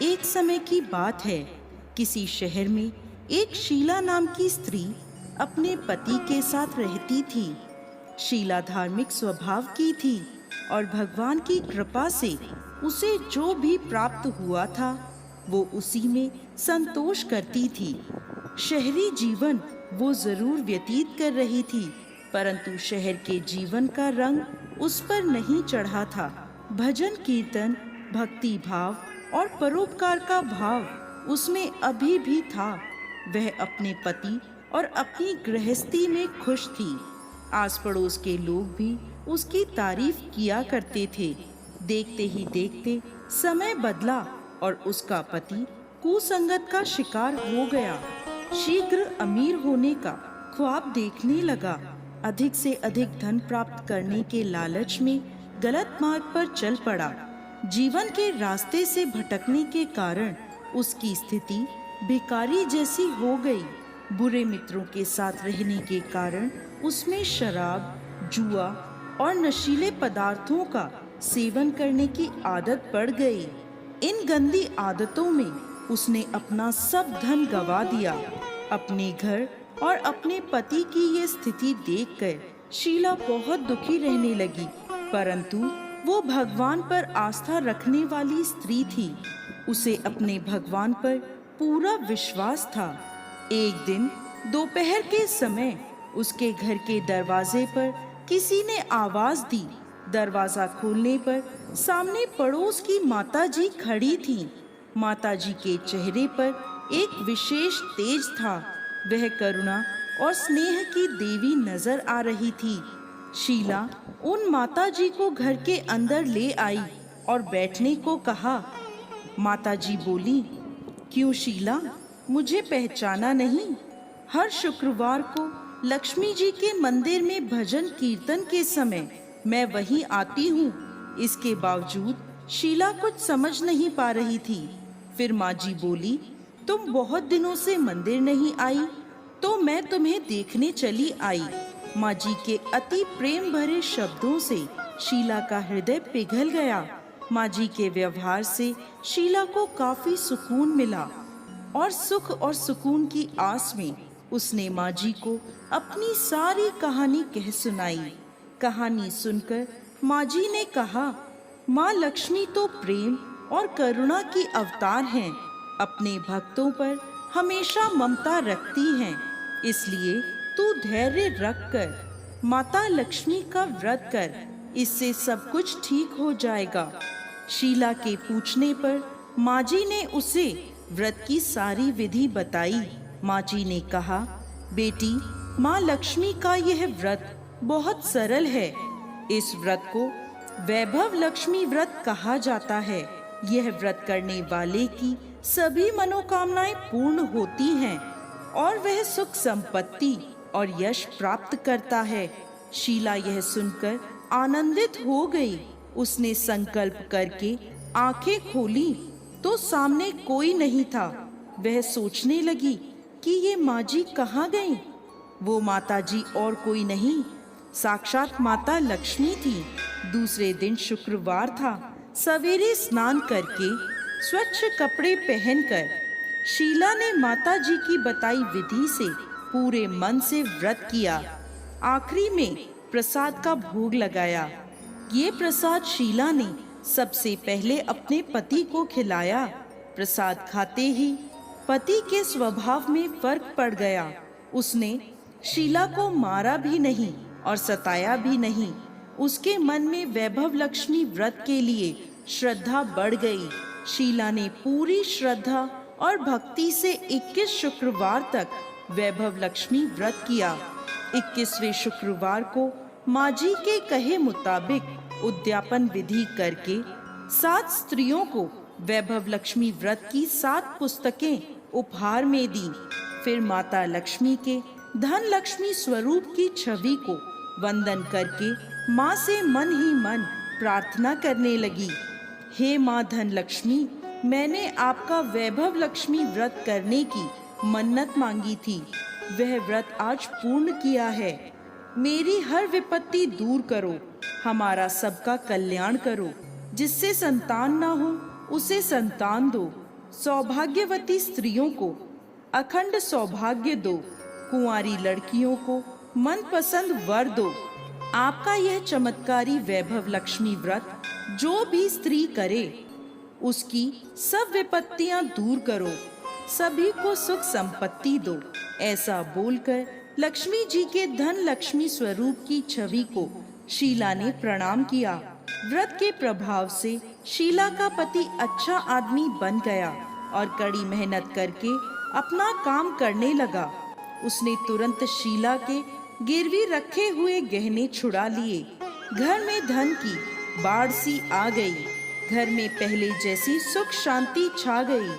एक समय की बात है। किसी शहर में एक शीला नाम की स्त्री अपने पति के साथ रहती थी। शीला धार्मिक स्वभाव की थी और भगवान की कृपा से उसे जो भी प्राप्त हुआ था वो उसी में संतोष करती थी। शहरी जीवन वो जरूर व्यतीत कर रही थी, परंतु शहर के जीवन का रंग उस पर नहीं चढ़ा था। भजन कीर्तन, भक्ति भाव और परोपकार का भाव उसमें अभी भी था। वह अपने पति और अपनी गृहस्थी में खुश थी। आस पड़ोस के लोग भी उसकी तारीफ किया करते थे। देखते ही देखते समय बदला और उसका पति कुसंगत का शिकार हो गया। शीघ्र अमीर होने का ख्वाब देखने लगा। अधिक से अधिक धन प्राप्त करने के लालच में गलत मार्ग पर चल पड़ा। जीवन के रास्ते से भटकने के कारण उसकी स्थिति भिखारी जैसी हो गई। बुरे मित्रों के साथ रहने के कारण उसमें शराब, जुआ और नशीले पदार्थों का सेवन करने की आदत पड़ गई। इन गंदी आदतों में उसने अपना सब धन गंवा दिया। अपने घर और अपने पति की ये स्थिति देखकर शीला बहुत दुखी रहने लगी, परंतु वो भगवान पर आस्था रखने वाली स्त्री थी। उसे अपने भगवान पर पूरा विश्वास था। एक दिन दोपहर के समय उसके घर के दरवाजे पर किसी ने आवाज दी। दरवाजा खोलने पर सामने पड़ोस की माताजी खड़ी थीं। माताजी के चेहरे पर एक विशेष तेज था। वह करुणा और स्नेह की देवी नजर आ रही थी। शीला उन माताजी को घर के अंदर ले आई और बैठने को कहा। माताजी बोली, क्यों शीला, मुझे पहचाना नहीं? हर शुक्रवार को लक्ष्मी जी के मंदिर में भजन कीर्तन के समय मैं वहीं आती हूँ। इसके बावजूद शीला कुछ समझ नहीं पा रही थी। फिर माँ जी बोली, तुम बहुत दिनों से मंदिर नहीं आई, तो मैं तुम्हें देखने चली आई। माँ जी के अति प्रेम भरे शब्दों से शीला का हृदय पिघल गया। माँ जी के व्यवहार से शीला को काफी सुकून मिला और सुख और सुकून की आस में उसने माँ जी को अपनी सारी कहानी कह सुनाई। कहानी सुनकर माँ जी ने कहा, माँ लक्ष्मी तो प्रेम और करुणा की अवतार हैं। अपने भक्तों पर हमेशा ममता रखती हैं। इसलिए तू धैर्य रख कर माता लक्ष्मी का व्रत कर, इससे सब कुछ ठीक हो जाएगा। शीला के पूछने पर माँ जी ने उसे व्रत की सारी विधि बताई। माँ जी ने कहा, बेटी, माँ लक्ष्मी का यह व्रत बहुत सरल है। इस व्रत को वैभव लक्ष्मी व्रत कहा जाता है। यह व्रत करने वाले की सभी मनोकामनाएं पूर्ण होती हैं और वह सुख संपत्ति और यश प्राप्त करता है। शीला यह सुनकर आनंदित हो गई। उसने संकल्प करके आंखें खोली तो सामने कोई नहीं था। वह सोचने लगी कि ये माँ जी कहाँ गईं? वो माता जी और कोई नहीं, साक्षात माता लक्ष्मी थी। दूसरे दिन शुक्रवार था। सवेरे स्नान करके स्वच्छ कपड़े पहनकर शीला ने माता जी की बताई विधि से पूरे मन से व्रत किया। आखिरी में प्रसाद का भोग लगाया। ये प्रसाद शीला ने सबसे पहले अपने पति को खिलाया। प्रसाद खाते ही पति के स्वभाव में फर्क पड़ गया। उसने शीला को मारा भी नहीं और सताया भी नहीं। उसके मन में वैभव लक्ष्मी व्रत के लिए श्रद्धा बढ़ गई। शीला ने पूरी श्रद्धा और भक्ति से 21 शुक्रवार तक वैभव लक्ष्मी व्रत किया। 21वें शुक्रवार को माँ जी के कहे मुताबिक उद्यापन विधि करके 7 स्त्रियों को वैभव लक्ष्मी व्रत की 7 पुस्तकें उपहार में दी। फिर माता लक्ष्मी के धन लक्ष्मी स्वरूप की छवि को वंदन करके माँ से मन ही मन प्रार्थना करने लगी। हे माँ धन लक्ष्मी, मैंने आपका वैभव लक्ष्मी व्रत करने की मन्नत मांगी थी। वह व्रत आज पूर्ण किया है। मेरी हर विपत्ति दूर करो, हमारा सबका कल्याण करो। जिससे संतान ना हो उसे संतान दो, सौभाग्यवती स्त्रियों को अखंड सौभाग्य दो, कुंवारी लड़कियों को मनपसंद वर दो। आपका यह चमत्कारी वैभव लक्ष्मी व्रत जो भी स्त्री करे उसकी सब विपत्तियां दूर करो, सभी को सुख संपत्ति दो। ऐसा बोलकर लक्ष्मी जी के धन लक्ष्मी स्वरूप की छवि को शीला ने प्रणाम किया। व्रत के प्रभाव से शीला का पति अच्छा आदमी बन गया और कड़ी मेहनत करके अपना काम करने लगा। उसने तुरंत शीला के गिरवी रखे हुए गहने छुड़ा लिए। घर में धन की बाढ़ सी आ गई। घर में पहले जैसी सुख शांति छा गई।